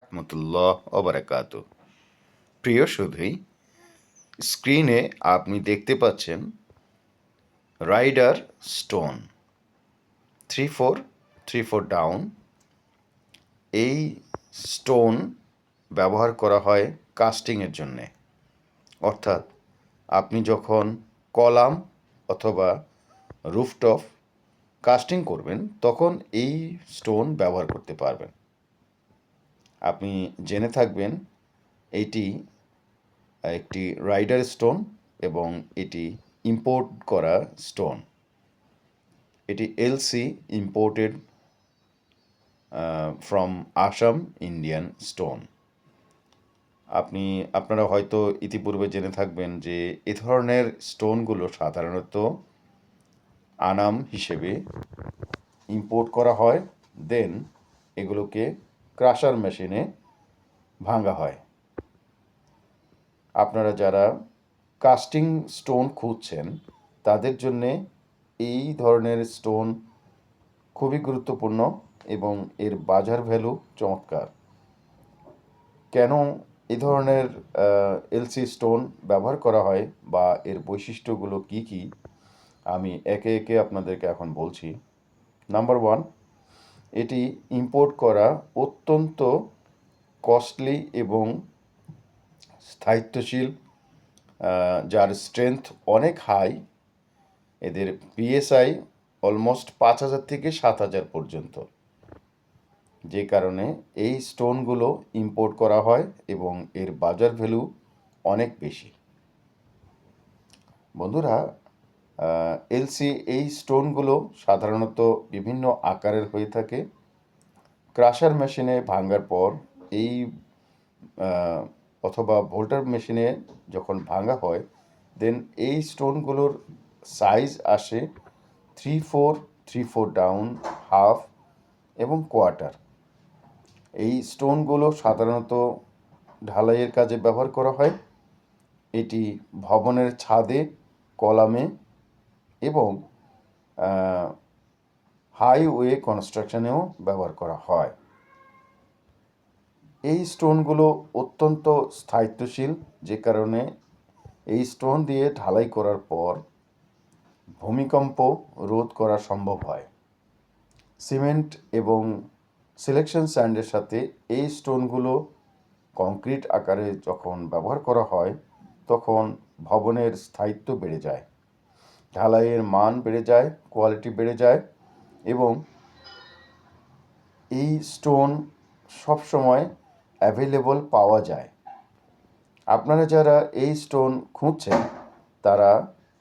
রহমতুল্লাহ ওবারাকাত। প্রিয় সুধী, স্ক্রিনে আপনি দেখতে পাচ্ছেন রাইডার স্টোন 3434 ডাউন। এই স্টোন ব্যবহার করা হয় কাস্টিংয়ের জন্যে, অর্থাৎ আপনি যখন কলাম অথবা রুফটপ কাস্টিং করবেন তখন এই স্টোন ব্যবহার করতে পারবেন। আপনি জেনে থাকবেন এটি একটি রাইডার স্টোন এবং এটি ইম্পোর্ট করা স্টোন। এটি LC imported from Assam Indian stone. আপনারা হয়তো ইতিপূর্বে জেনে থাকবেন যে এ ধরনের স্টোনগুলো সাধারণত আনাম হিসেবে ইম্পোর্ট করা হয়, দেন এগুলোকে ক্রাশার মেশিনে ভাঙা হয়। আপনারা যারা কাস্টিং স্টোন খুঁজছেন তাদের জন্যে এই ধরনের স্টোন খুবই গুরুত্বপূর্ণ এবং এর বাজার ভ্যালু চমৎকার। কেন এই ধরনের এলসি স্টোন ব্যবহার করা হয় বা এর বৈশিষ্ট্যগুলো কি কি আমি একে একে আপনাদেরকে এখন বলছি। নাম্বার ওয়ান, এটি ইম্পোর্ট করা অত্যন্ত কস্টলি এবং স্থায়িত্বশীল, যার স্ট্রেংথ অনেক হাই। এদের পিএসআই অলমোস্ট 5,000 থেকে 7,000 পর্যন্ত, যে কারণে এই স্টোনগুলো ইম্পোর্ট করা হয় এবং এর বাজার ভ্যালু অনেক বেশি। বন্ধুরা, এলসি এই স্টোনগুলো সাধারণত বিভিন্ন আকারের হয়ে থাকে। ক্রাশার মেশিনে ভাঙার পর এই অথবা ভোল্টার মেশিনে যখন ভাঙা হয়, দেন এই স্টোনগুলোর সাইজ আসে 3-4 ডাউন, হাফ এবং কোয়ার্টার। এই স্টোনগুলো সাধারণত ঢালাইয়ের কাজে ব্যবহার করা হয়। এটি ভবনের ছাদে, কলামে এবং হাইওয়ে কনস্ট্রাকশনেও ব্যবহার করা হয়। এই স্টোনগুলো অত্যন্ত স্থায়িত্বশীল, যে কারণে এই স্টোন দিয়ে ঢালাই করার পর ভূমিকম্প রোধ করা সম্ভব হয়। সিমেন্ট এবং সিলেকশন স্যান্ডের সাথে এই স্টোনগুলো কংক্রিট আকারে যখন ব্যবহার করা হয় তখন ভবনের স্থায়িত্ব বেড়ে যায়, ঢালাইয়ের মান বেড়ে যায়, কোয়ালিটি বেড়ে যায় এবং এই স্টোন সবসময় অ্যাভেলেবল পাওয়া যায়। আপনারা যারা এই স্টোন খুঁজছেন তারা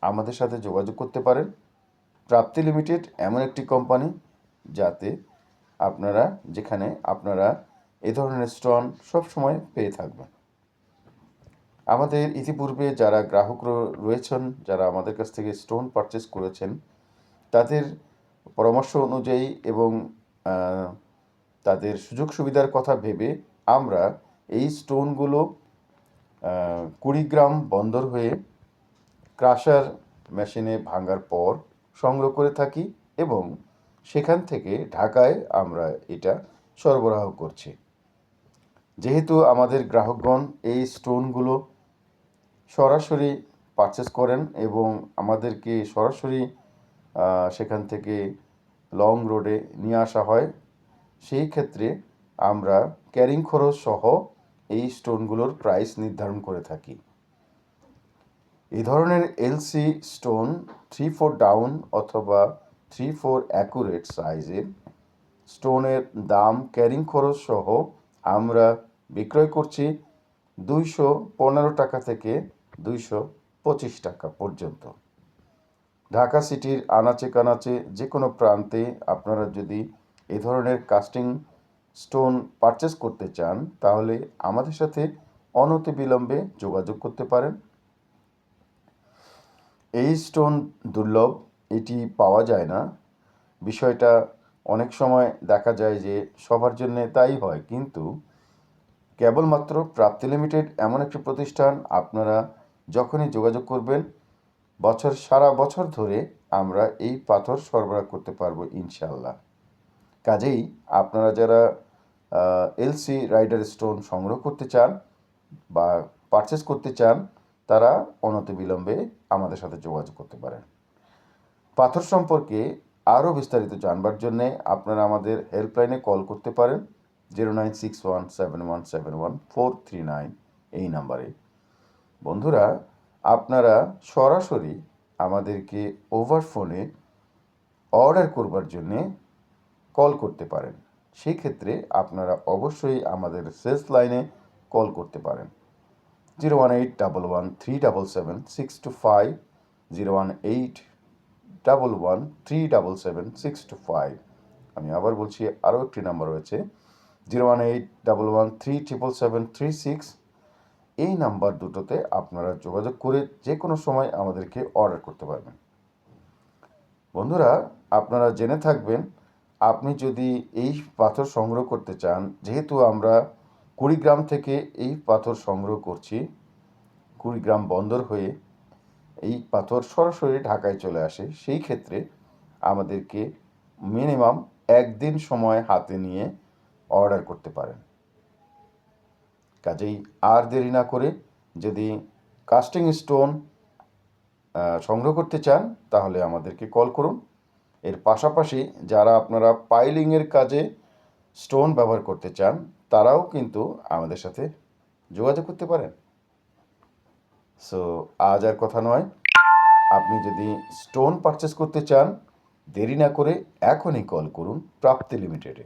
আমাদের সাথে যোগাযোগ করতে পারেন। প্রাপ্তি লিমিটেড এমন একটি কোম্পানি যেখানে আপনারা এ ধরনের স্টোন সবসময় পেয়ে থাকবেন। আমাদের ইতিপূর্বে যারা গ্রাহক রয়েছেন, যারা আমাদের কাছ থেকে স্টোন পারচেস করেছেন, তাদের পরামর্শ অনুযায়ী এবং তাদের সুযোগ সুবিধার কথা ভেবে আমরা এই স্টোনগুলো 20 গ্রাম বন্দর হয়ে ক্রাশার মেশিনে ভাঙার পর সংগ্রহ করে থাকি এবং সেখান থেকে ঢাকায় আমরা এটা সরবরাহ করছি। যেহেতু আমাদের গ্রাহকগণ এই স্টোনগুলো সরাসরি পারচেস করেন এবং আমাদেরকে সরাসরি সেখান থেকে লং রোডে নিয়ে আসা হয়, সেই ক্ষেত্রে আমরা ক্যারিং খরচ সহ এই স্টোনগুলোর প্রাইস নির্ধারণ করে থাকি। এই ধরনের এলসি স্টোন 3-4 ডাউন অথবা 3-4 অ্যাকুরেট সাইজের স্টোনের দাম ক্যারিং খরচ সহ আমরা বিক্রয় করছি 215 টাকা থেকে 225 টাকা পর্যন্ত। ঢাকা সিটির আনাচে কানাচে যে কোনো প্রান্তে আপনারা যদি এ ধরনের কাস্টিং স্টোন পারচেস করতে চান তাহলে আমাদের সাথে অনতিবিলম্বে যোগাযোগ করতে পারেন। এই স্টোন দুর্লভ, এটি পাওয়া যায় না। বিষয়টা অনেক সময় দেখা যায় যে সবার জন্যে তাই হয়, কিন্তু কেবলমাত্র প্রাপ্তি লিমিটেড এমন একটি প্রতিষ্ঠান, আপনারা যখনই যোগাযোগ করবেন সারা বছর ধরে আমরা এই পাথর সরবরাহ করতে পারবো ইনশাল্লাহ। কাজেই আপনারা যারা এলসি রাইডার স্টোন সংগ্রহ করতে চান বা পারচেস করতে চান, তারা অনতিবিলম্বে আমাদের সাথে যোগাযোগ করতে পারেন। পাথর সম্পর্কে আরও বিস্তারিত জানবার জন্যে আপনারা আমাদের হেল্পলাইনে কল করতে পারেন 09617171 এই নাম্বারে। বন্ধুরা, আপনারা সরাসরি আমাদেরকে ওভার ফোনে অর্ডার করবার জন্যে কল করতে পারেন। সেই ক্ষেত্রে আপনারা অবশ্যই আমাদের সেলস লাইনে কল করতে পারেন 01811377625 01811377625। আমি আবার বলছি, আরও একটি নাম্বার রয়েছে 01811377736। এই নাম্বার দুটোতে আপনারা যোগাযোগ করে যে কোনো সময় আমাদেরকে অর্ডার করতে পারবেন। বন্ধুরা, আপনারা জেনে থাকবেন, আপনি যদি এই পাথর সংগ্রহ করতে চান, যেহেতু আমরা কুড়িগ্রাম থেকে এই পাথর সংগ্রহ করছি, কুড়িগ্রাম বন্দর হয়ে এই পাথর সরাসরি ঢাকায় চলে আসে, সেই ক্ষেত্রে আমাদেরকে মিনিমাম একদিন সময় হাতে নিয়ে অর্ডার করতে পারেন। কাজেই আর দেরি না করে যদি কাস্টিং স্টোন সংগ্রহ করতে চান তাহলে আমাদেরকে কল করুন। এর পাশাপাশি যারা আপনারা পাইলিংয়ের কাজে স্টোন ব্যবহার করতে চান, তারাও কিন্তু আমাদের সাথে যোগাযোগ করতে পারেন। সো আজ আর কথা নয়, আপনি যদি স্টোন পারচেস করতে চান, দেরি না করে এখনই কল করুন প্রাপ্তি লিমিটেডে।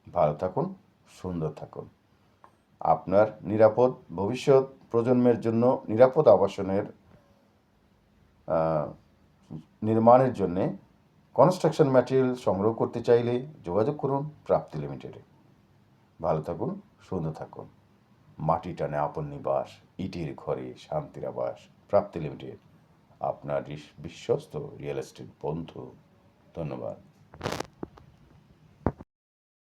ভালো থাকুন, সুন্দর থাকুন। আপনার নিরাপদ ভবিষ্যৎ প্রজন্মের জন্য নিরাপদ আবাসনের নির্মাণের জন্যে কনস্ট্রাকশন ম্যাটেরিয়াল সংগ্রহ করতে চাইলে যোগাযোগ করুন প্রাপ্তি লিমিটেডে। ভালো থাকুন, সুন্দর থাকুন। মাটি টানে আপন নিবাস, ইটের ঘরে শান্তির আবাস। প্রাপ্তি লিমিটেড, আপনার বিশ্বস্ত রিয়েল এস্টেট বন্ধু। ধন্যবাদ।